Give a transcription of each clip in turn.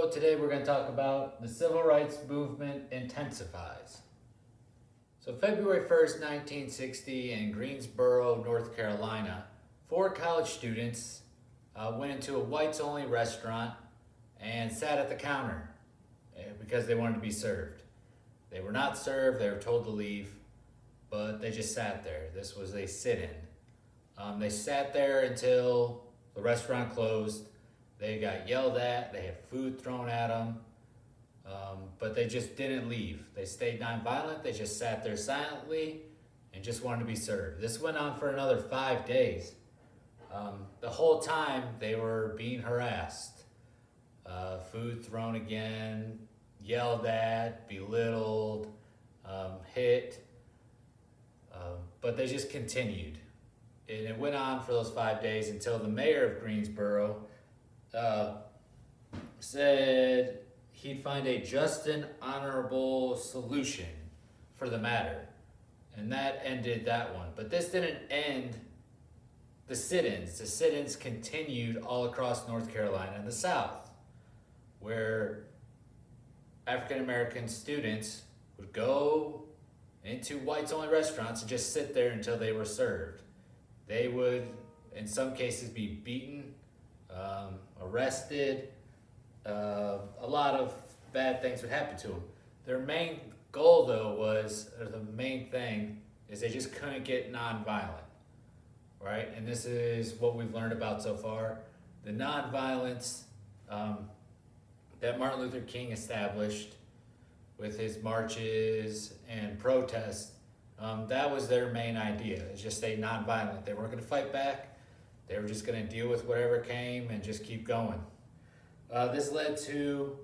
So today we're going to talk about the civil rights movement intensifies. So February 1st, 1960 in Greensboro, North Carolina, 4 college students went into a whites-only restaurant and sat at the counter because they wanted to be served. They were not served, they were told to leave, but they just sat there. This was a sit-in. They sat there until the restaurant closed. They got yelled at, they had food thrown at them, but they just didn't leave. They stayed nonviolent, they just sat there silently and just wanted to be served. This went on for another 5 days. The whole time they were being harassed. Food thrown again, yelled at, belittled, hit, but they just continued. And it went on for those 5 days until the mayor of Greensboro said he'd find a just and honorable solution for the matter. And that ended that one. But this didn't end the sit-ins. The sit-ins continued all across North Carolina and the South, where African American students would go into whites-only restaurants and just sit there until they were served. They would, in some cases, be beaten, arrested. A lot of bad things would happen to them. Their main goal, though, the main thing is they just couldn't get nonviolent, right? And this is what we've learned about so far. The nonviolence that Martin Luther King established with his marches and protests, that was their main idea, is just stay nonviolent. They weren't going to fight back. They were just going to deal with whatever came and just keep going. This led to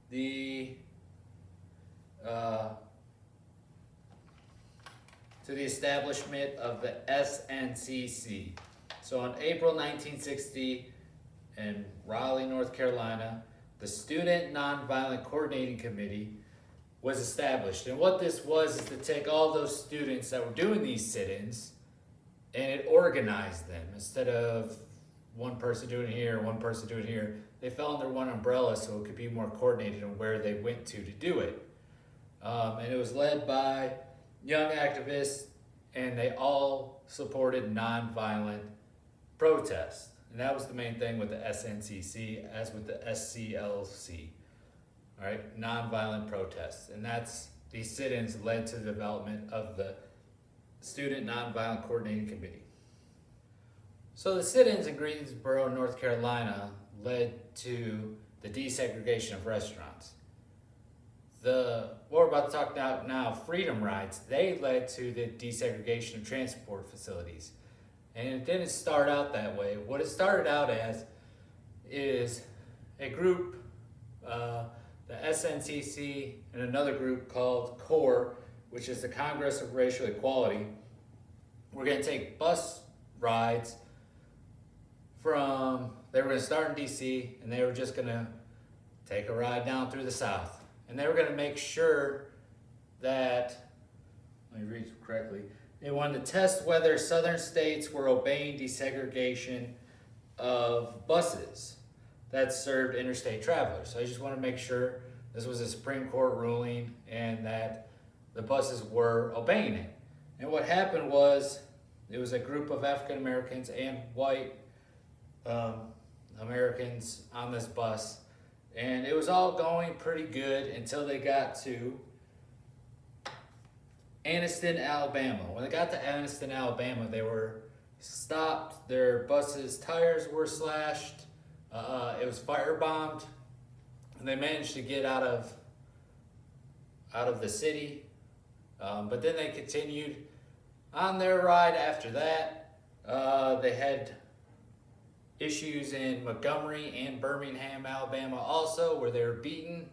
the establishment of the SNCC. So on April 1960 in Raleigh, North Carolina, the Student Nonviolent Coordinating Committee was established. And what this was is to take all those students that were doing these sit-ins and it organized them. Instead of one person doing it here, one person doing it here, they fell under one umbrella so it could be more coordinated on where they went to do it. And it was led by young activists, and they all supported nonviolent protest. And that was the main thing with the SNCC, as with the SCLC. All right, nonviolent protests. And these sit-ins led to the development of the Student Nonviolent Coordinating Committee. So the sit-ins in Greensboro, North Carolina led to the desegregation of restaurants. What we're about to talk about now, freedom rides, they led to the desegregation of transport facilities. And it didn't start out that way. What it started out as is a group, the SNCC, and another group called CORE, which is the Congress of Racial Equality. We're going to take bus rides they were going to start in DC, and they were just going to take a ride down through the South. And they were going to make sure that, let me read it correctly, they wanted to test whether southern states were obeying desegregation of buses that served interstate travelers. So I just want to make sure this was a Supreme Court ruling and that the buses were obeying it. And what happened was, it was a group of African Americans and white Americans on this bus, and it was all going pretty good until they got to Anniston, Alabama. When they got to Anniston, Alabama, they were stopped. Their bus's tires were slashed. It was firebombed, and they managed to get out of the city. But then they continued on their ride after that. They had issues in Montgomery and Birmingham, Alabama also, where they were beaten.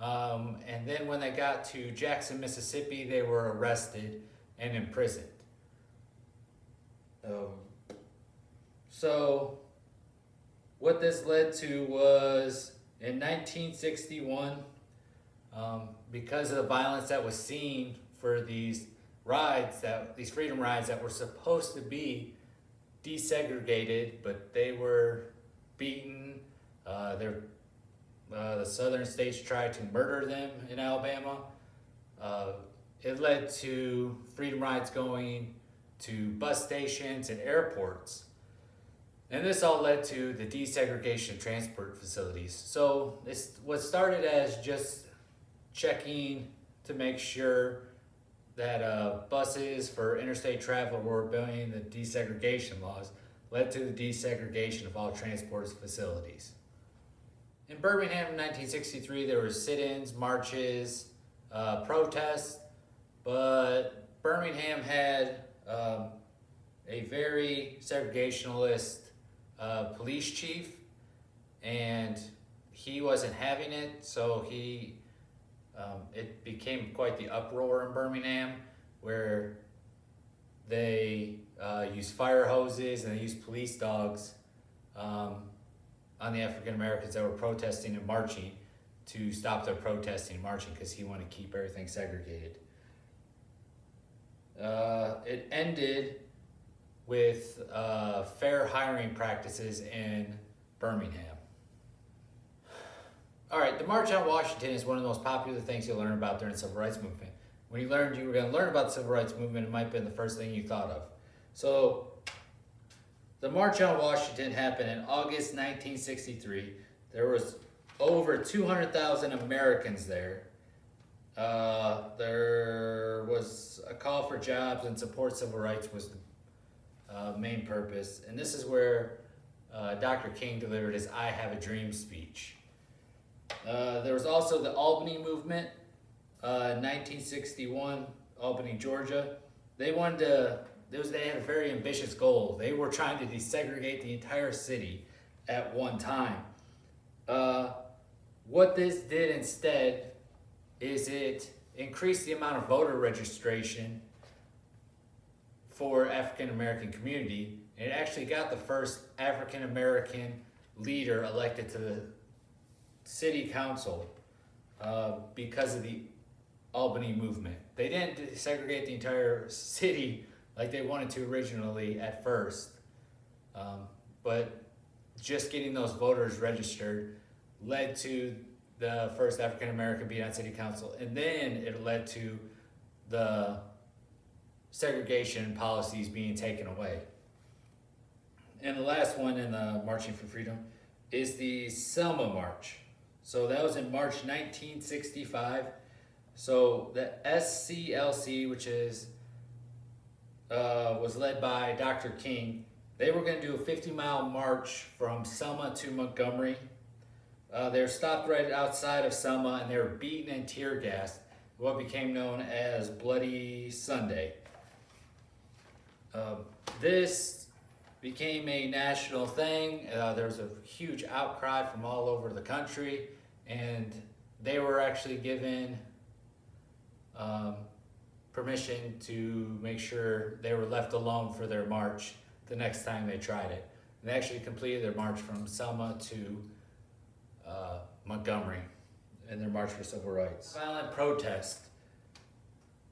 And then when they got to Jackson, Mississippi, they were arrested and imprisoned. So what this led to was in 1961, because of the violence that was seen for these freedom rides that were supposed to be desegregated, but they were beaten, their the southern states tried to murder them in Alabama. It led to freedom rides going to bus stations and airports. And this all led to the desegregation of transport facilities. So this what started as just checking to make sure that buses for interstate travel were obeying the desegregation laws led to the desegregation of all transport facilities. In Birmingham in 1963, there were sit-ins, marches, protests, but Birmingham had a very segregationalist police chief, and he wasn't having it, so it became quite the uproar in Birmingham, where they used fire hoses and they used police dogs on the African Americans that were protesting and marching to stop their protesting and marching because he wanted to keep everything segregated. It ended with fair hiring practices in Birmingham. All right, the March on Washington is one of the most popular things you'll learn about during the Civil Rights Movement. When you learned you were going to learn about the Civil Rights Movement, it might have been the first thing you thought of. So, the March on Washington happened in August 1963. There was over 200,000 Americans there. There was a call for jobs and support civil rights was the main purpose. And this is where Dr. King delivered his I Have a Dream speech. There was also the Albany movement, 1961, Albany, Georgia. They had a very ambitious goal. They were trying to desegregate the entire city at one time. What this did instead is it increased the amount of voter registration for African American community, and it actually got the first African American leader elected to the city council because of the Albany movement. They didn't segregate the entire city like they wanted to originally at first, but just getting those voters registered led to the first African American being on city council, and then it led to the segregation policies being taken away. And the last one in the Marching for Freedom is the Selma March. So that was in March 1965. So the SCLC, which was led by Dr. King, they were going to do a 50-mile march from Selma to Montgomery. They were stopped right outside of Selma, and they were beaten and tear gassed, what became known as Bloody Sunday. This became a national thing. There was a huge outcry from all over the country, and they were actually given permission to make sure they were left alone for their march the next time they tried it. And they actually completed their march from Selma to Montgomery in their March for Civil Rights. Violent protest.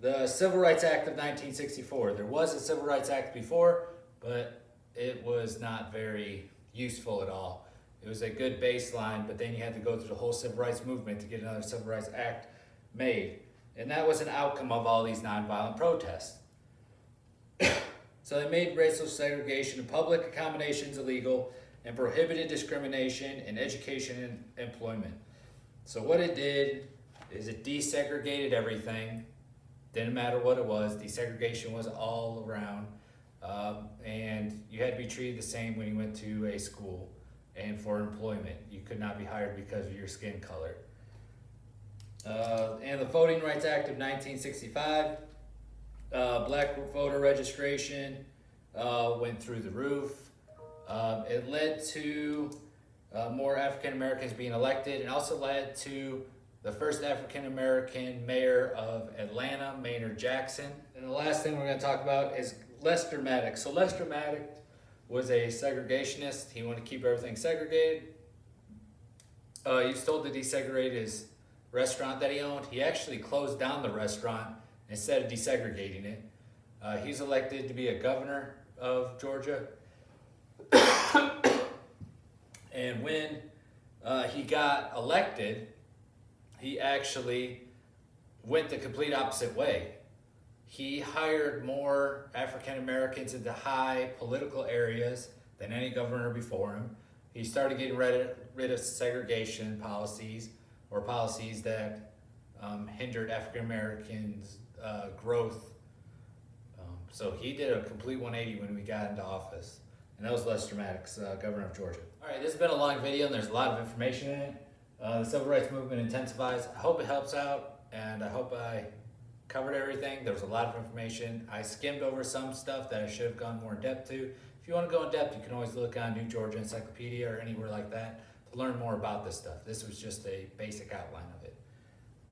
The Civil Rights Act of 1964. There was a Civil Rights Act before, but it was not very useful at all. It was a good baseline, but then you had to go through the whole Civil Rights Movement to get another Civil Rights Act made. And that was an outcome of all these nonviolent protests. So they made racial segregation and public accommodations illegal and prohibited discrimination in education and employment. So what it did is it desegregated everything. Didn't matter what it was. Desegregation was all around. And you had to be treated the same when you went to a school and for employment. You could not be hired because of your skin color. And the Voting Rights Act of 1965, black voter registration went through the roof. It led to more African Americans being elected, and also led to the first African American mayor of Atlanta, Maynard Jackson. And the last thing we're going to talk about is Lester Maddox. So Lester Maddox was a segregationist. He wanted to keep everything segregated. He was told to desegregate his restaurant that he owned. He actually closed down the restaurant instead of desegregating it. He's elected to be a governor of Georgia. And when he got elected, he actually went the complete opposite way. He hired more African Americans into high political areas than any governor before him. He started getting rid of segregation policies, or policies that hindered African Americans' growth. So he did a complete 180 when we got into office. And that was Les Dramatic's governor of Georgia. All right, this has been a long video and there's a lot of information in it. The civil rights movement intensifies. I hope it helps out, and I hope I covered everything. There was a lot of information. I skimmed over some stuff that I should have gone more in depth to. If you want to go in depth, you can always look on New Georgia Encyclopedia or anywhere like that to learn more about this stuff. This was just a basic outline of it.